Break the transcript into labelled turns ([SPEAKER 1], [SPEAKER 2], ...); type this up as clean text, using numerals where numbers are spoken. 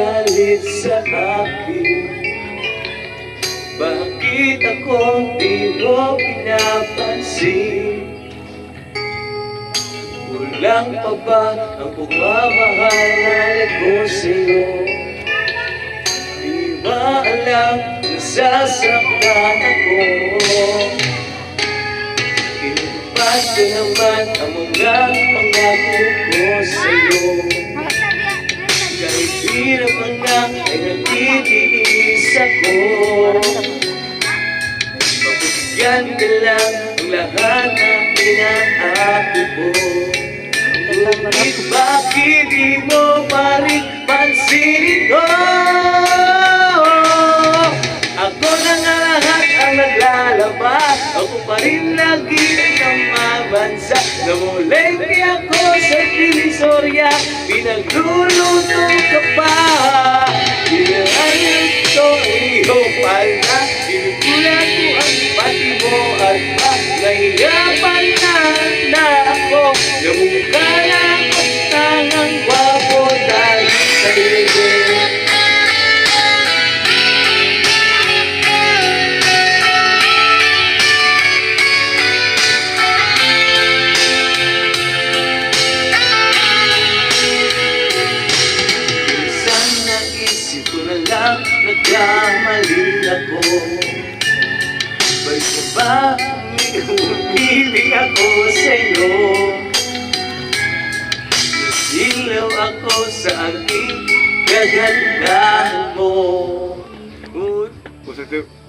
[SPEAKER 1] nagagalit sa akin? Bakit ako di mo pinapansin? Kulang pa ba ang pagmamahal na ko sa'yo? Di ba alam nasasaktan ako? Tinupad ko naman ang mga pangako ko sa'yo. Kahit hirap man nga ay nagtitiis ako. Mabigyan ka lang ang lahat ng pinahati ko. Ngunit bakit di mo pa rin pansinin ko? Ako na nga lahat ang naglalaba. Ako pa rin lagi ang mabansa. Namulengke ako sa divisorya. Pinagluluto ka pa. Pinangayon ito ang iyong pala. Pinugulat ko ang pati mo at pa. Nahirapan na ako. Namukha na ako tangang gwapo dahil sa iyo. Nagkamali ako. Bakit ba umibig ako sa'yo? Nasilaw ako sa aking kagandahan mo. Positive.